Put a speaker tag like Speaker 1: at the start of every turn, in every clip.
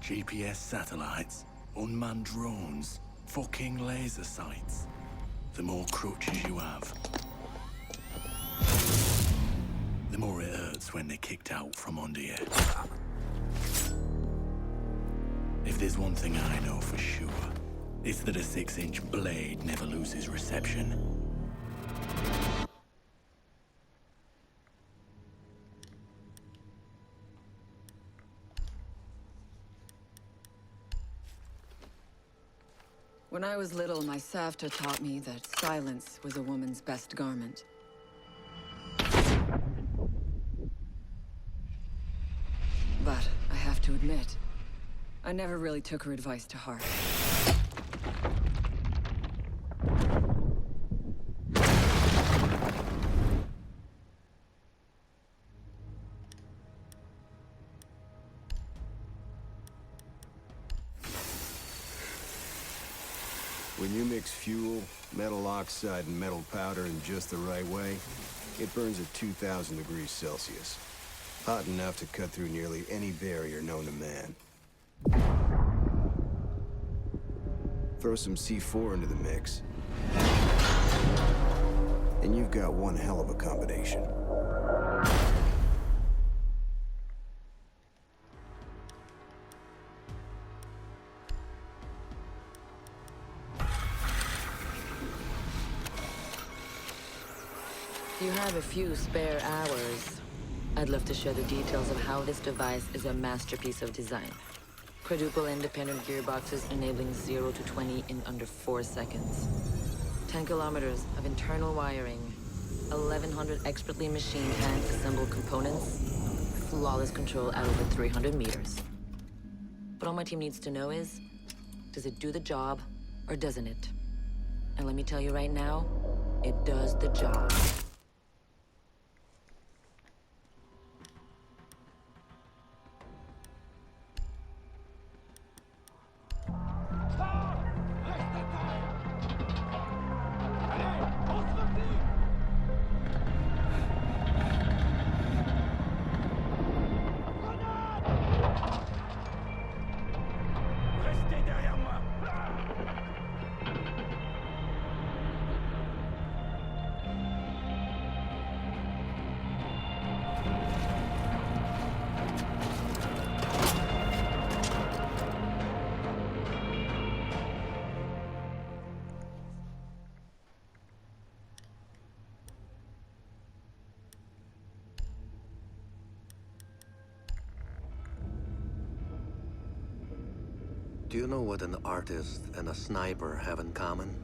Speaker 1: GPS satellites, unmanned drones, fucking laser sights. The more crutches you have, the more it hurts when they're kicked out from under you. If there's one thing I know for sure, it's that a 6-inch blade never loses reception.
Speaker 2: When I was little, my Savta taught me that silence was a woman's best garment. But I have to admit, I never really took her advice to heart.
Speaker 3: When you mix fuel, metal oxide, and metal powder in just the right way, it burns at 2,000 degrees Celsius. Hot enough to cut through nearly any barrier known to man. Throw some C4 into the mix, and you've got one hell of a combination.
Speaker 4: If you have a few spare hours, I'd love to share the details of how this device is a masterpiece of design. Quadruple independent gearboxes enabling 0 to 20 in under 4 seconds. 10 kilometers of internal wiring, 1,100 expertly machined hand-assembled components, flawless control at over 300 meters. What all my team needs to know is, does it do the job or doesn't it? And let me tell you right now, it does the job.
Speaker 5: Do you know what an artist and a sniper have in common?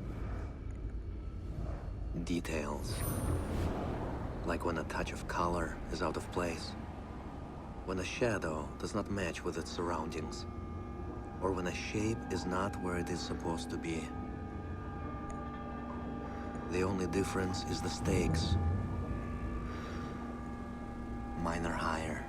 Speaker 5: Details. Like when a touch of color is out of place. When a shadow does not match with its surroundings. Or when a shape is not where it is supposed to be. The only difference is the stakes. Mine are higher.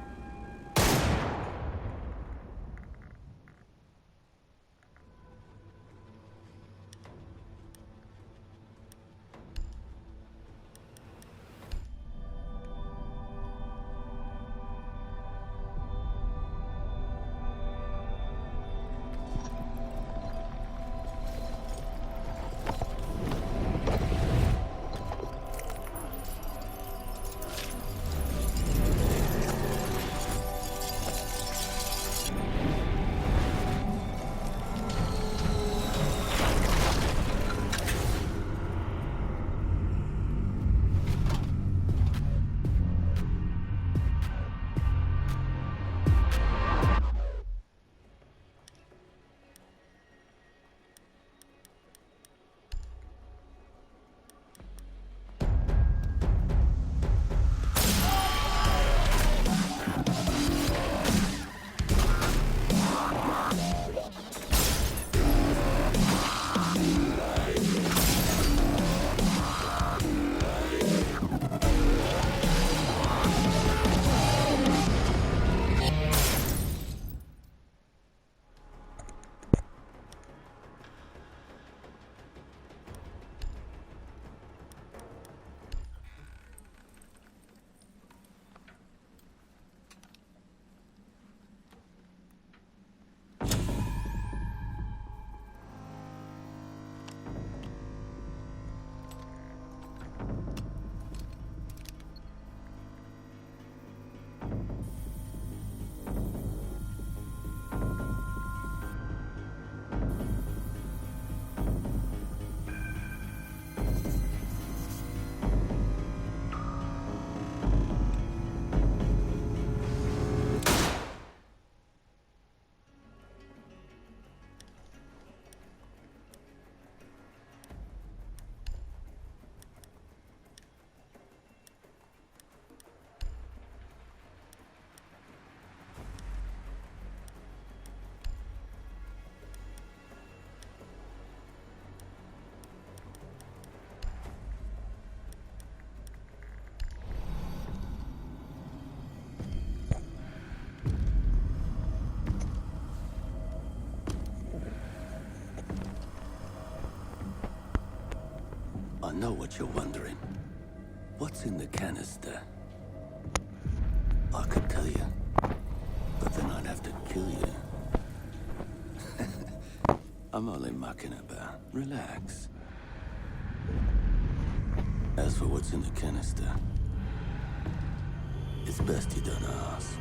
Speaker 6: know what you're wondering. What's in the canister? I could tell you, but then I'd have to kill you. I'm only mucking about. Relax. As for what's in the canister, it's best you don't ask.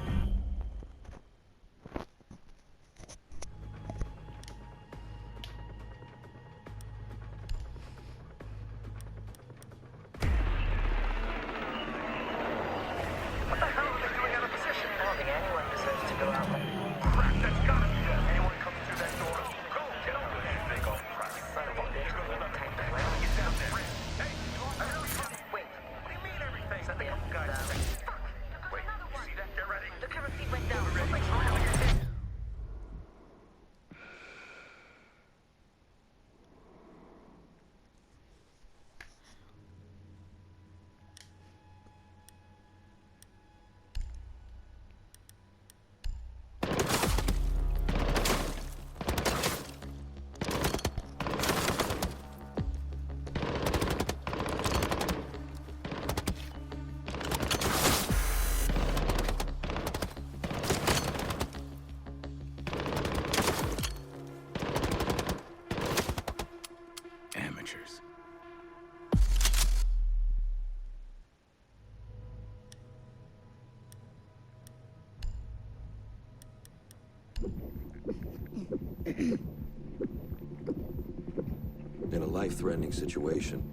Speaker 7: In a life-threatening situation,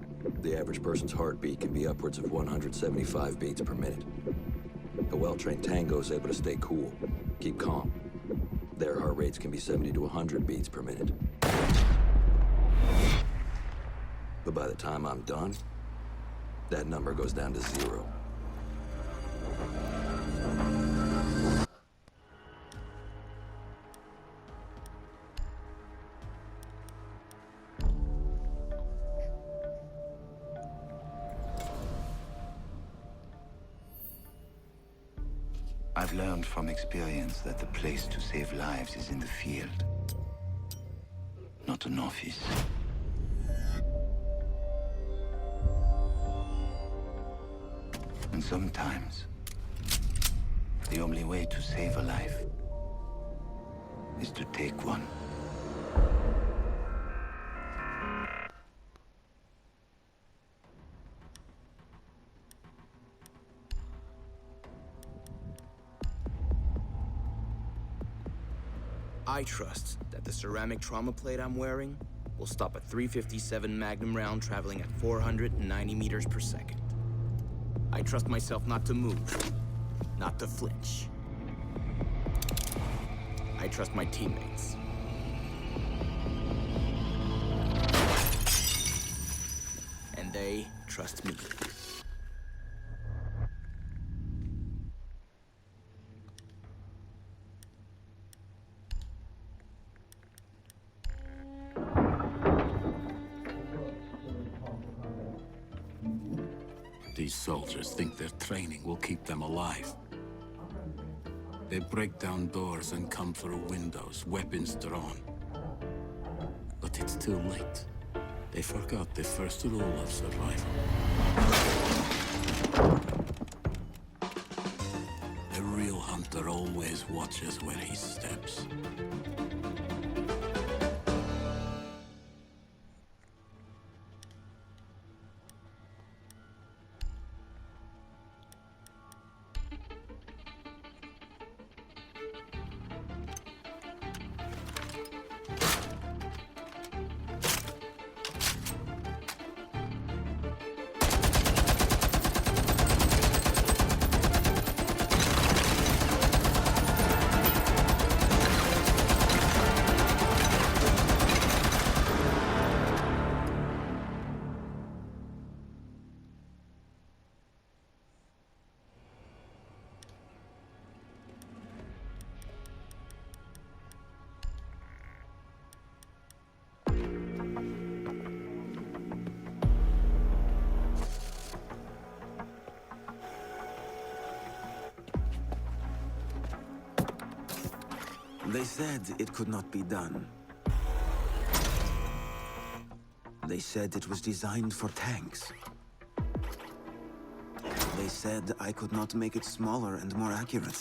Speaker 7: the average person's heartbeat can be upwards of 175 beats per minute. A well-trained tango is able to stay cool, keep calm. Their heart rates can be 70 to 100 beats per minute. But by the time I'm done, that number goes down to 0.
Speaker 8: I've learned from experience that the place to save lives is in the field, not an office. And sometimes, the only way to save a life is to take one.
Speaker 9: I trust that the ceramic trauma plate I'm wearing will stop a .357 Magnum round traveling at 490 meters per second. I trust myself not to move, not to flinch. I trust my teammates. And they trust me.
Speaker 6: These soldiers think their training will keep them alive. They break down doors and come through windows, weapons drawn. But it's too late. They forgot the first rule of survival. The real hunter always watches where he steps.
Speaker 10: They said it could not be done.
Speaker 8: They said it was designed for tanks. They said I could not make it smaller and more accurate.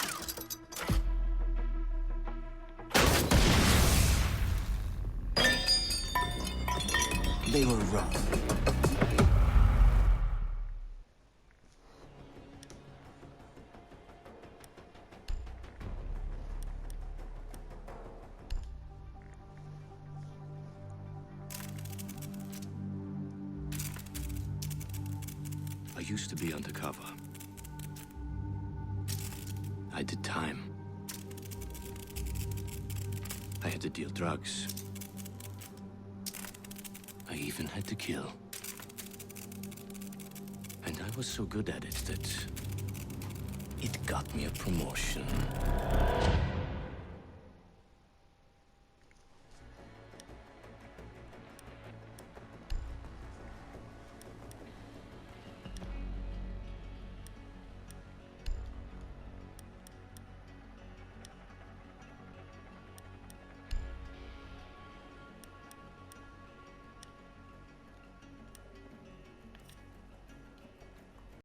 Speaker 8: They were wrong.
Speaker 6: I used to be undercover. I did time. I had to deal drugs. I even had to kill. And I was so good at it that it got me a promotion.